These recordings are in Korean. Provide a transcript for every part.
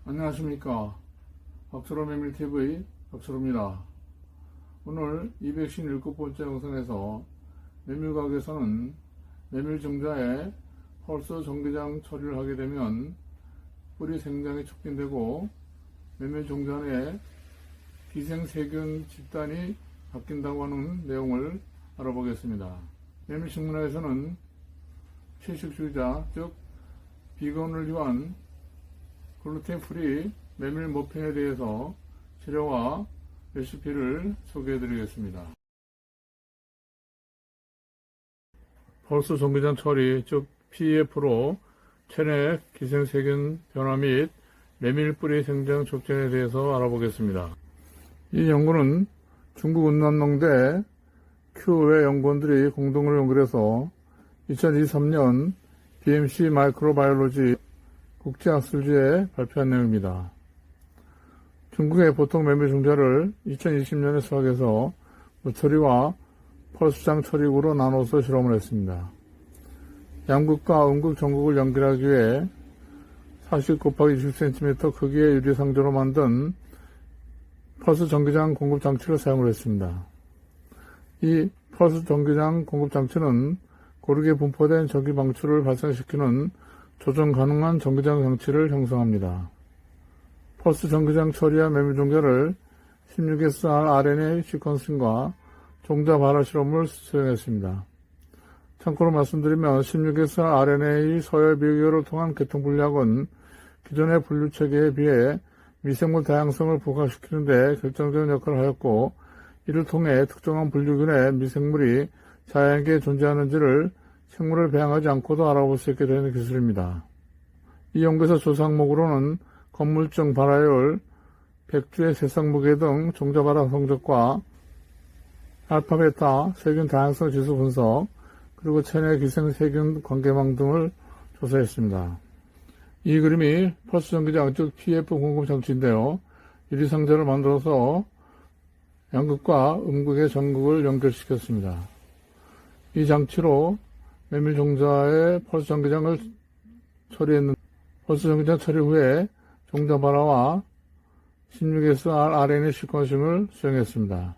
안녕하십니까. 박철호 메밀TV 박철호입니다. 오늘 257번째 영상에서 메밀가게에서는 메밀종자에 펄스 전기장 처리를 하게 되면 뿌리 생장이 촉진되고 메밀종자 내 기생세균 집단이 바뀐다고 하는 내용을 알아보겠습니다. 메밀식문화에서는 채식주의자, 즉 비건을 위한 글루텐 프리 메밀 머핀에 대해서 재료와 레시피를 소개해 드리겠습니다. 펄스 전기장 처리, 즉 PEF로 체내 기생세균 변화 및 메밀 뿌리 생장 촉진에 대해서 알아보겠습니다. 이 연구는 중국 은난농대 큐의 연구원들이 공동으로 연구해서 2023년 BMC 마이크로바이올로지 국제학술지에 발표한 내용입니다. 중국의 보통 메밀 종자를 2020년에 수확해서 무처리와 펄스장 처리구로 나눠서 실험을 했습니다. 양극과 음극 전극을 연결하기 위해 40 곱하기 20cm 크기의 유리상자로 만든 펄스 전기장 공급 장치를 사용을 했습니다. 이 펄스 전기장 공급 장치는 고르게 분포된 전기 방출을 발생시키는 조정 가능한 전기장 장치를 형성합니다. 펄스 전기장 처리한 메밀 종자를 16SR RNA 시퀀싱과 종자 발화 실험을 수행했습니다. 참고로 말씀드리면 16SR RNA 서열 비교를 통한 계통 분리학은 기존의 분류 체계에 비해 미생물 다양성을 부각시키는 데 결정적인 역할을 하였고, 이를 통해 특정한 분류군의 미생물이 자연계에 존재하는지를 생물을 배양하지 않고도 알아볼 수 있게 되는 기술입니다. 이 연구에서 조사 항목으로는 건물증 발화율, 백주의 세상무게 등 종자 발화 성적과 알파, 베타, 세균 다양성 지수 분석, 그리고 체내 기생 세균 관계망 등을 조사했습니다. 이 그림이 펄스 전기장, 즉 PEF 공급 장치인데요. 유리상자를 만들어서 양극과 음극의 전극을 연결시켰습니다. 이 장치로 메밀 종자의 펄스 전기장을 처리했는데, 펄스 전기장 처리 후에 종자 발화와 16SR RNA 시퀀싱을 수행했습니다.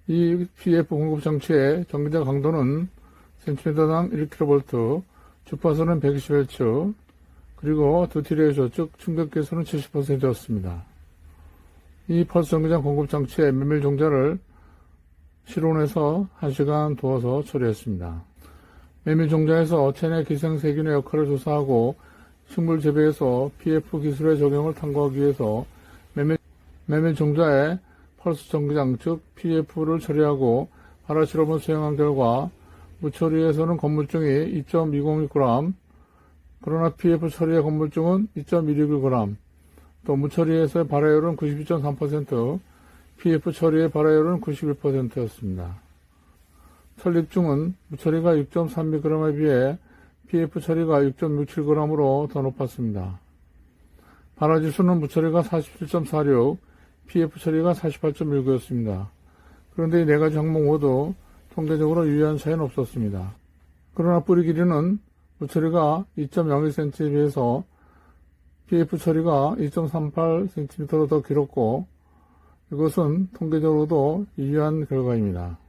이 PEF 공급 장치의 전기장 강도는 cm당 1kV, 주파수는 120Hz, 그리고 두티 레이쇼, 즉 충격계수는 70%였습니다. 이 펄스 전기장 공급 장치에 메밀 종자를 실온에서 1시간 두어서 처리했습니다. 메밀 종자에서 체내 기생세균의 역할을 조사하고 식물 재배에서 PEF 기술의 적용을 탐구하기 위해서 메밀 종자에 펄스 전기장, 즉 PEF를 처리하고 발화 실험을 수행한 결과 무처리에서는 건물증이 2.206g, 그러나 PEF 처리의 건물증은 2.121g, 또 무처리에서의 발화율은 92.3%, PEF 처리의 발화율은 91%였습니다. 천립중은 무처리가 6.32g에 비해 PEF 처리가 6.67g으로 더 높았습니다. 발화지수는 무처리가 47.46, PEF 처리가 48.19였습니다. 그런데 이 네 가지 항목 모두 통계적으로 유의한 차이는 없었습니다. 그러나 뿌리 길이는 무처리가 2.01cm에 비해서 PEF 처리가 2.38cm로 더 길었고, 이것은 통계적으로도 유의한 결과입니다.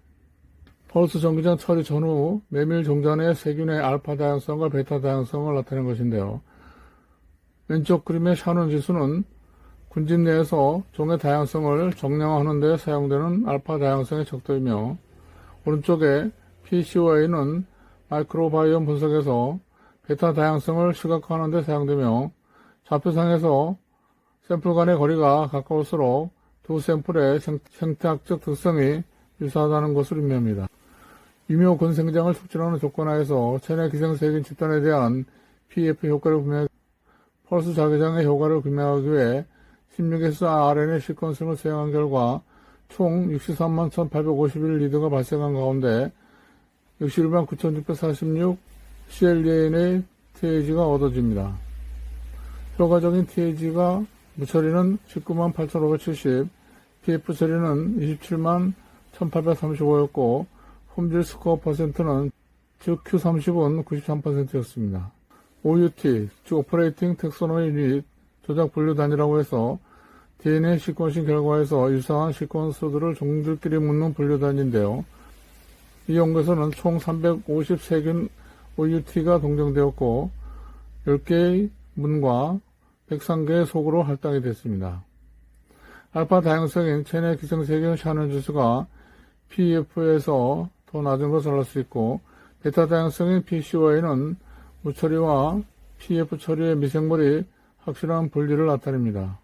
펄스 전기장 처리 전후 메밀 종자 내 세균의 알파 다양성과 베타 다양성을 나타낸 것인데요. 왼쪽 그림의 샤논 지수는 군집 내에서 종의 다양성을 정량화하는 데 사용되는 알파 다양성의 척도이며, 오른쪽에 PCOA는 마이크로바이옴 분석에서 베타 다양성을 시각화하는 데 사용되며, 좌표상에서 샘플 간의 거리가 가까울수록 두 샘플의 생태학적 특성이 유사하다는 것을 의미합니다. 유묘 근생장을 촉진하는 조건하에서 체내 기생세균 집단에 대한 PEF 효과를 펄스 자기장의 효과를 규명하기 위해 16SR RNA 시퀀싱을 수행한 결과 총 63만 1851리드가 발생한 가운데 61만 9646 cLDNA TAG가 얻어집니다. 효과적인 TAG가 무처리는 19만 8570, PEF 처리는 27만 1835였고, 홈질 스코어 퍼센트는 즉 Q30은 93%였습니다. OUT, 즉 오퍼레이팅 텍소노미 유닛, 조작 분류 단위라고 해서 DNA 시퀀싱 결과에서 유사한 시퀀스들을 종들끼리 묻는 분류 단위인데요. 이 연구에서는 총 353균 OUT가 동정되었고 10개의 문과 103개의 속으로 할당이 됐습니다. 알파 다양성인 체내 기생세균 샤넌 지수가 PEF에서 더 낮은 것을 알 수 있고 베타 다양성인 PCY는 무처리와 PEF 처리의 미생물이 확실한 분리를 나타냅니다.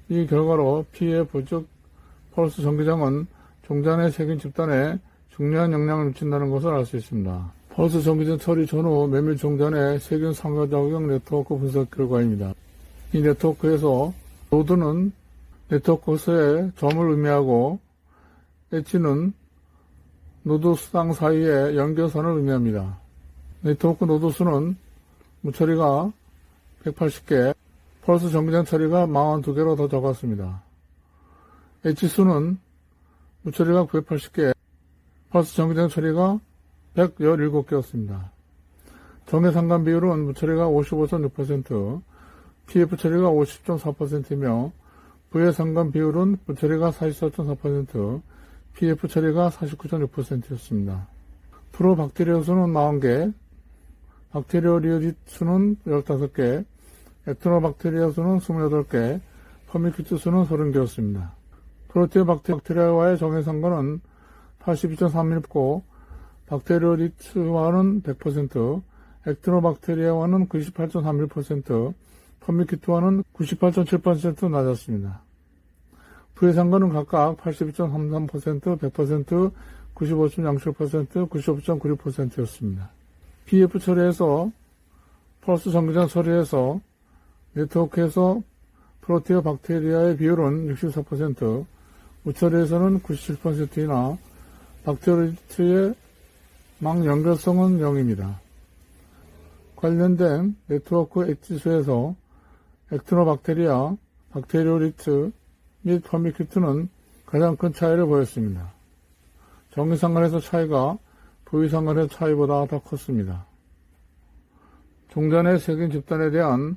이 결과로 PEF 즉 펄스 전기장은 종자 세균 집단에 중요한 영향을 미친다는 것을 알 수 있습니다. 펄스 전기장 처리 전후 메밀 종자 내 세균 상호작용 네트워크 분석 결과입니다. 이 네트워크에서 노드는 네트워크 호스의 점을 의미하고 엣지는 노드 수당 사이의 연결선을 의미합니다. 네트워크 노드 수는 무처리가 180개, 펄스 전기장 처리가 42개로 더 적었습니다. 엣지 수는 무처리가 980개, 펄스 전기장 처리가 117개였습니다. 정의 상관 비율은 무처리가 55.6%, PF 처리가 50.4%이며 부의 상관 비율은 무처리가 44.4%, PF 처리가 49.6%였습니다. 프로박테리아 수는 40개, 박테리오리오짓 수는 15개, 액토노박테리아 수는 28개, 퍼미큐트 수는 30개였습니다. 프로테오박테리아와의 정의 상관은 82.31고, 박테리오리츠와는 100%, 액토노박테리아와는 98.31%, 퍼미큐트와는 98.7% 낮았습니다. 부의 상관은 각각 82.33%, 100%, 95.07%, 95.96%였습니다. PF 처리에서 펄스 전기장 처리에서 네트워크에서 프로테오 박테리아의 비율은 64%, 무처리에서는 97%이나 박테리오리츠의 망 연결성은 0입니다. 관련된 네트워크 엣지수에서 액티노박테리아, 박테리오리츠 및 퍼미큐트는 가장 큰 차이를 보였습니다. 정의상관에서 차이가 부위상관의 차이보다 더 컸습니다. 종자 내 세균 집단에 대한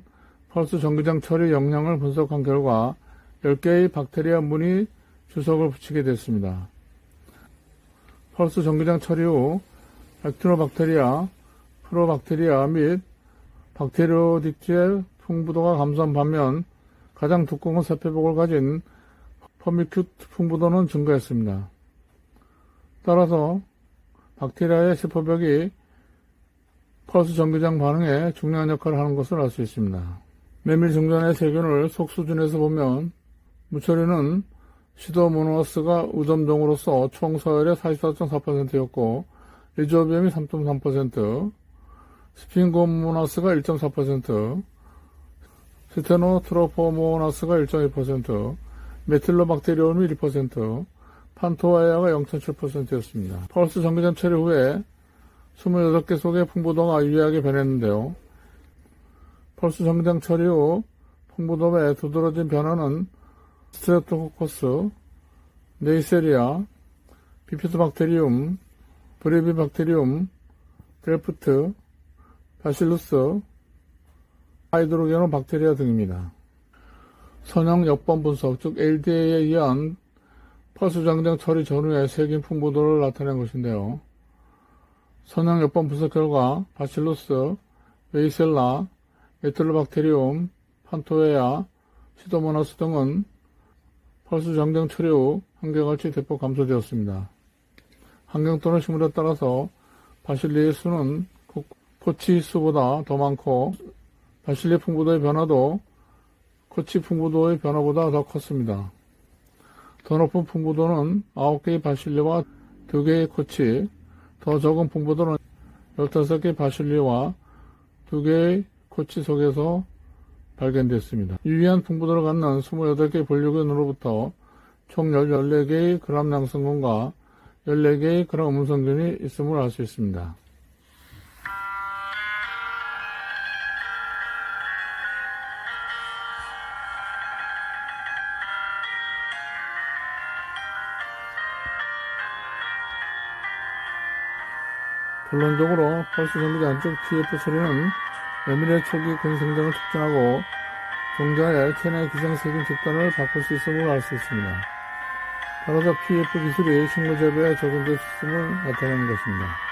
펄스 전기장 처리 역량을 분석한 결과 10개의 박테리아 문이 주석을 붙이게 됐습니다. 펄스 전기장 처리 후 액티노박테리아, 프로박테리아 및 박테리오디트의 풍부도가 감소한 반면 가장 두꺼운 세포벽을 가진 퍼미큐트 풍부도는 증가했습니다. 따라서 박테리아의 세포벽이 펄스 전기장 반응에 중요한 역할을 하는 것을 알 수 있습니다. 메밀 종자의 세균을 속수준에서 보면 무처리는 시도모나스가 우점종으로서 총 서열의 44.4%였고 리조비움이 3.3%, 스핑고모나스가 1.4%, 스테노트로포모나스가 1.2%, 메틸로박테리움이 1%, 판토아야가 0.7%였습니다. 펄스 전기장 처리 후에 28개 속의 풍부도가 유의하게 변했는데요. 펄스 전기장 처리 후 풍부도의 두드러진 변화는 스트레프토코커스, 네이세리아, 비피토박테리움, 브레비박테리움, 델프트, 바실루스, 하이드로게노 박테리아 등입니다. 선형 역번 분석, 즉 LDA에 의한 펄스 전기장 처리 전후의 세균 풍부도를 나타낸 것인데요. 선형 역번 분석 결과 바실루스, 웨이셀라, 메틸로박테리움, 판토에아, 시도모나스 등은 펄스 전기장 처리 후 한결같이 대폭 감소되었습니다. 환경 또는 식물에 따라서 바실리의 수는 코치 수보다 더 많고 바실리 풍부도의 변화도 코치 풍부도의 변화보다 더 컸습니다. 더 높은 풍부도는 9개의 바실리와 2개의 코치, 더 적은 풍부도는 15개의 바실리와 2개의 코치 속에서 발견됐습니다. 유의한 풍부도를 갖는 28개의 본류균으로부터 총 14개의 그람 양성균과 14개의 그람 음성균이 있음을 알 수 있습니다. 결론적으로 펄스 전기장 쪽 PF 처리는 메밀의 초기 근생장을 촉진하고 종자의 체내 기생세균 집단을 바꿀 수 있음을 알 수 있습니다. 따라서 PF 기술이 식물 재배에 적용될 수 있음을 나타내는 것입니다.